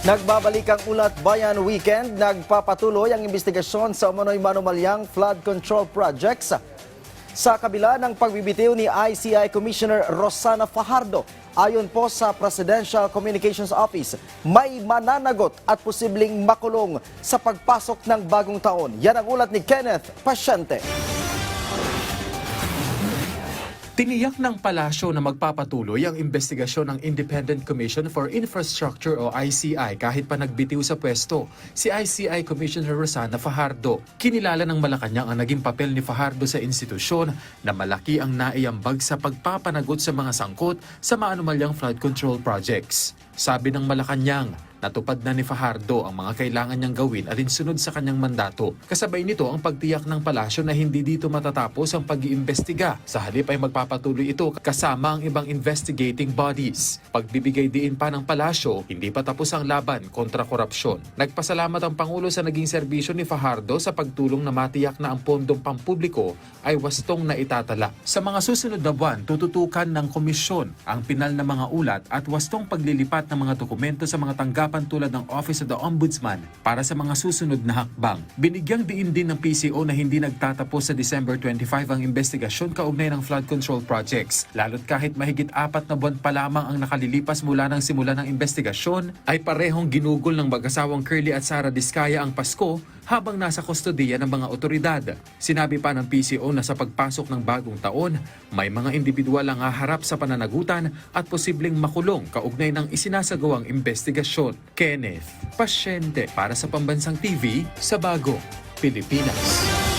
Nagbabalik ang Ulat Bayan Weekend, nagpapatuloy ang investigasyon sa umano'y manumalyang flood control projects. Sa kabila ng pagbibitiw ni ICI Commissioner Rosana Fajardo, ayon po sa Presidential Communications Office, may mananagot at posibleng makulong sa pagpasok ng bagong taon. Yan ang ulat ni Kenneth Pasyente. Tiniyak ng palasyo na magpapatuloy ang investigasyon ng Independent Commission for Infrastructure o ICI kahit pa nagbitiw sa pwesto si ICI Commissioner Rosana Fajardo. Kinilala ng Malacanang ang naging papel ni Fajardo sa institusyon na malaki ang naiambag sa pagpapanagot sa mga sangkot sa maanumalyang flood control projects. Sabi ng Malacanang, natupad na ni Fajardo ang mga kailangan niyang gawin alinsunod sa kanyang mandato. Kasabay nito ang pagtiyak ng palasyo na hindi dito matatapos ang pag-iimbestiga. Sa halip ay magpapatuloy ito kasama ang ibang investigating bodies. Pagbibigay diin pa ng palasyo, hindi pa tapos ang laban kontra korupsyon. Nagpasalamat ang Pangulo sa naging serbisyo ni Fajardo sa pagtulong na matiyak na ang pondong pampubliko ay wastong na itatala. Sa mga susunod na buwan, tututukan ng komisyon ang pinal na mga ulat at wastong paglilipat ng mga dokumento sa mga tanggapan tulad ng Office of the Ombudsman para sa mga susunod na hakbang. Binigyang diin din ng PCO na hindi nagtatapos sa December 25 ang investigasyon kaugnay ng flood control projects. Lalo't kahit mahigit 4 na buwan pa lamang ang nakalilipas mula ng simula ng investigasyon, ay parehong ginugol ng mag-asawang Curly at Sara Diskaya ang Pasko habang nasa kustodiya ng mga otoridad. Sinabi pa ng PCO na sa pagpasok ng bagong taon, may mga individual ang haharap sa pananagutan at posibleng makulong kaugnay ng isinasagawang investigasyon. Kenneth Pasyente para sa Pambansang TV sa Bagong Pilipinas.